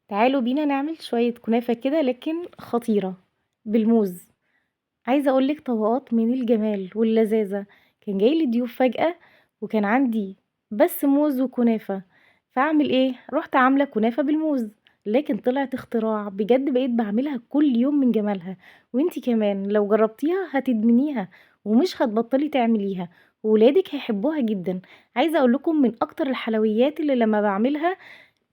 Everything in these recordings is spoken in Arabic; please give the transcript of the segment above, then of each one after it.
تعالوا بينا نعمل شوية كنافة كده لكن خطيرة بالموز. عايزة اقول لك طبقات من الجمال واللذاذة. كان جاي لي ضيوف فجأة وكان عندي بس موز وكنافة، فاعمل ايه؟ رحت عاملة كنافة بالموز، لكن طلعت اختراع بجد. بقيت بعملها كل يوم من جمالها، وانتي كمان لو جربتيها هتدمنيها ومش هتبطلي تعمليها، وولادك هيحبوها جدا. عايزة اقول لكم من اكتر الحلويات اللي لما بعملها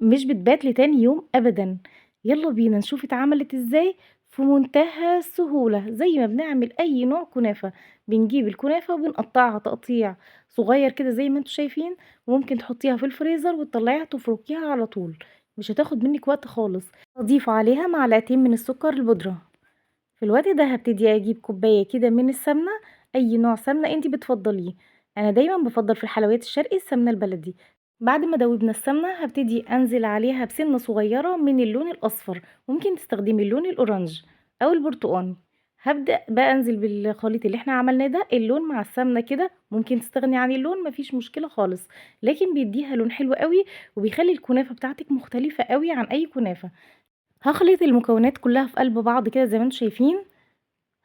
مش بتبات لتاني يوم أبدًا. يالّا بينا نشوف اتعملت إزاي. في منتهى السهولة، زي ما بنعمل أي نوع كنافة. بنجيب الكنافة وبنقطّعها تقطيع صغيّر كده زي ما أنتم شايفين، وممكن تحطيها في الفريزر وتطلّعيها تفركيها على طول، مش هتاخد منِّك وقت خالص. أضيف عليها معلقتين من السكر البودرة. في الوقت ده هابتدي أجيب كوباية كده من السمنة، أي نوع سمنة أنتِ بتفضّليه. أنا دايمًا بافضّل في الحلويات الشرقي السمنة البلدي. بعد ما دوبنا السمنة هابتدي أنزل عليها بسِنّة صغيّرة من اللون الأصفر، ممكن تستخدمي اللون الأورانج أو البرتقاني. هابدأ بقى أنزل بالخليط اللي إحنا عملناه ده، اللون مع السمنة كده، ممكن تستغني عن اللون ما فيش مشكلة خالص، لكن بيدّيها لون حلو أوي وبيخلّي الكنافة بتاعتِك مختلفة أوي عن أي كنافة. هاخلط المكونات كلّها في قلب بعض كده زي ما أنتم شايفين.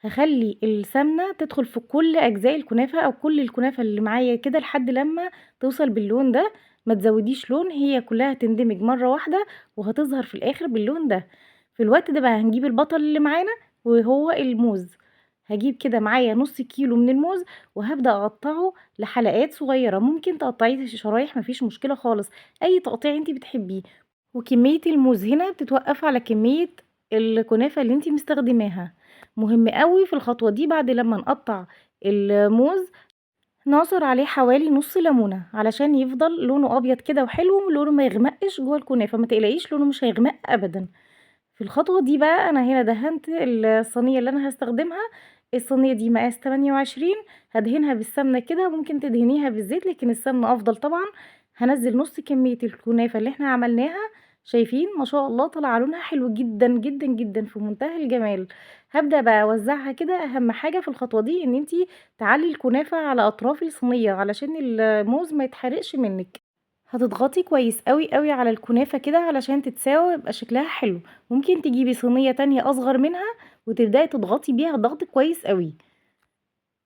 هاخلّي السمنة تدخل في كل أجزاء الكنافة أو كل الكنافة اللي معايا كده لحد لمّا توصل باللون ده. ما تزوّديش لون، هي كلّها هتندمج مرّة واحدة وهتظهر في الآخر باللون ده. في الوقت ده بقى هنجيب البطل اللي معانا وهو الموز. هاجيب كده معايا نُص كيلو من الموز وهابدأ أقطّعه لحلقات صغيّرة، ممكن تقطّعيه شرايح ما فيش مشكلة خالص، أي تقطيع أنتِ بتحبيه. وكمية الموز هنا بتتوقف على كمية الكنافة اللي انتي مستخدماها. مهم قوي في الخطوة دي بعد لما نقطع الموز نعصر عليه حوالي نص ليمونة علشان يفضل لونه ابيض كده وحلو، لونه ما يغمقش جوه الكنافة، ما تقلقيش لونه مش هيغمق ابدا. في الخطوة دي بقى أنا هنا دهنت الصينية اللي أنا هاستخدمها. الصينية دي مقاس 28، هادهنها بالسمنة كده، ممكن تدهنيها بالزيت لكن السمنة أفضل طبعًا. هانزّل نُص كمية الكنافة اللي إحنا عملناها، شايفين ما شاء الله طالعة لونها حلو جدًا، جدًا، جدًا في منتهى الجمال. هابدأ بقى أوزّعها كده، أهم حاجة في الخطوة دي إن أنتِ تعلّي الكنافة على أطراف الصينية علشان الموز ما يتحرقش منِّك. هتضغطي كويس أوي، أوي على الكنافة كده علشان تتساوى ويبقى شكلها حلو. ممكن تجيبي صينية تانية أصغر منها وتبدأي تضغطي بيها ضغط كويس أوي.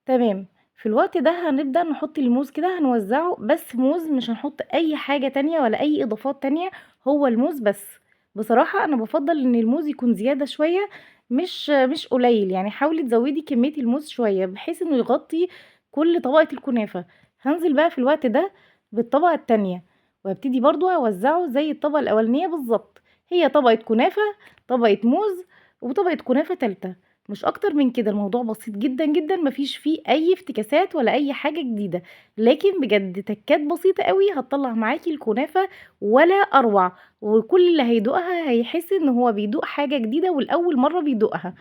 تمام. في الوقت ده هنبدأ نحط الموز كده، هنوزعه بس موز، مش هنحط أي حاجة تانية ولا أي إضافات تانية، هو الموز بس. بصراحة أنا بافضّل إن الموز يكون زيادة شوية، مش قليل، يعني حاولي تزوّدي كمية الموز شوية بحيث إنه يغطي كل طبقة الكنافة. هانزل بقى في الوقت ده بالطبقة التانية، وهابتدي برضه أوزّعه زي الطبقة الأولانية بالضبط. هي طبقة كنافة، طبقة موز، وطبقة كنافة تالتة. مش أكتر من كده، الموضوع بسيط جدًا، جدًا، ما فيش فيه أي افتكاسات ولا أي حاجة جديدة، لكن بجد تكات بسيطة أوي هتطلّع معاكِ الكنافة ولا أروع، وكل اللي هيدوقها هيحس إن هو بيدوق حاجة جديدة ولأول مرّة بيدوقها.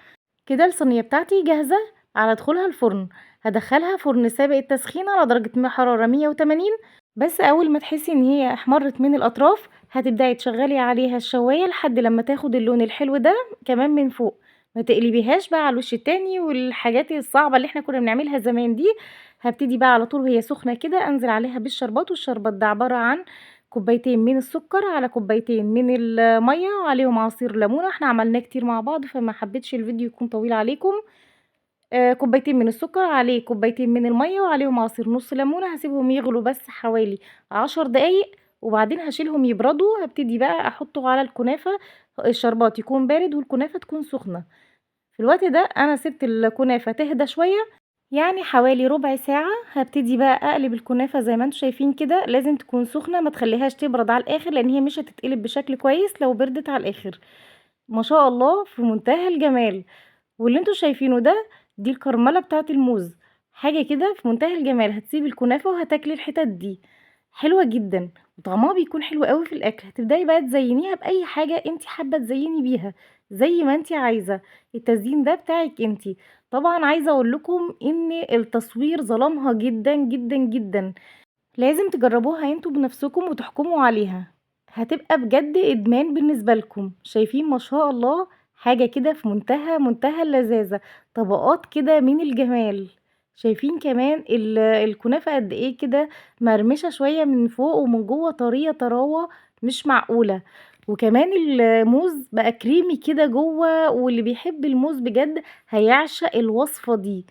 كده الصينية بتاعتي جاهزة على دخولها الفرن. هادخّلها فرن سابق التسخين على درجة حرارة 180، بس أول ما تحسي إن هي احمرت من الأطراف هتبدأي تشغّلي عليها الشواية لحد لمّا تاخد اللون الحلو ده كمان من فوق. ما تقلبيهاش بقى على الوش التاني والحاجات الصعبة اللي إحنا كنا بنعملها زمان دي. هابتدي بقى على طول وهي سخنة كده أنزل عليها بالشربات، والشربات ده عبارة عن كوبايتين من السكر على كوبايتين من المَيّة وعليهم عصير ليمونة. إحنا عملناه كتير مع بعض فما حبيتش الفيديو يكون طويل عليكم. كوبايتين من السكر عليه كوبايتين من المَيّة وعليهم عصير نُص ليمونة، هاسيبهم يغلوا بس حوالي 10 دقايق، وبعدين هاشيلهم يبردوا. هابتدي بقى أحطه على الكنافة، الشربات يكون بارد والكنافة تكون سخنة. في الوقت ده أنا سِبت الكنافة تهدى شوية، يعني حوالي ربع ساعة. هابتدي بقى أقلب الكنافة زي ما أنتم شايفين كده، لازم تكون سخنة ما تخلّيهاش تبرد على الآخر، لإن هي مش هتتقلب بشكل كويس لو بردت على الآخر. ما شاء الله في منتهى الجمال. واللي أنتم شايفينه ده، دي الكرملة بتاعة الموز، حاجة كده في منتهى الجمال. هتسيبي الكنافة وهتاكلي الحتت دي، حلوة جدًا، وطعمها بيكون حلو أوي في الأكل. هتبدئي بقى تزينيها بأي حاجة أنتِ حابة تزيني بيها، زي ما أنتِ عايزة. التزيين ده بتاعِك أنتِ. طبعًا عايزة أقول لكم إن التصوير ظلمها جدًا، جدًا، جدًا. لازم تجربوها انتوا بنفسكم وتحكموا عليها، هتبقى بجد ادمان بالنسبة لكم. شايفين ما شاء الله، حاجة كده في منتهى اللذاذة، طبقات كده من الجمال. شايفين كمان الكنافة قد ايه كده، مرمشة شوية من فوق ومن جوه طرية طراوة مش معقولة. وكمان الموز بقى كريمي كده جوه، واللي بيحب الموز بجد هيعشق الوصفة دي.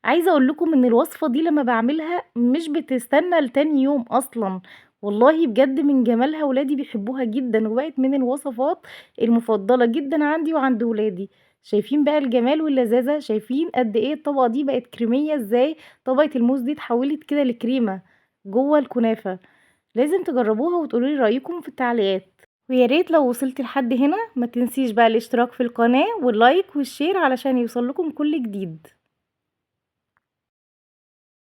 عايزة اقول لكم ان الوصفة دي لما بعملها مش بتستنى لتاني يوم اصلا، والله بجد من جمالها ولادي بيحبوها جدا، وبقت من الوصفات المفضلة جدا عندي وعند ولادي. شايفين بقى الجمال واللذاذة؟ شايفين قد ايه الطبقة دي بقت كريمية ازاي؟ طبقة الموز دي اتحولت كده لكريمة جوه الكنافة. لازم تجربوها وتقولوا لي رأيكم في التعليقات. ويا ريت لو وصلت لحد هنا ما تنسيش بقى الاشتراك في القناة واللايك والشير علشان يوصل لكم كل جديد.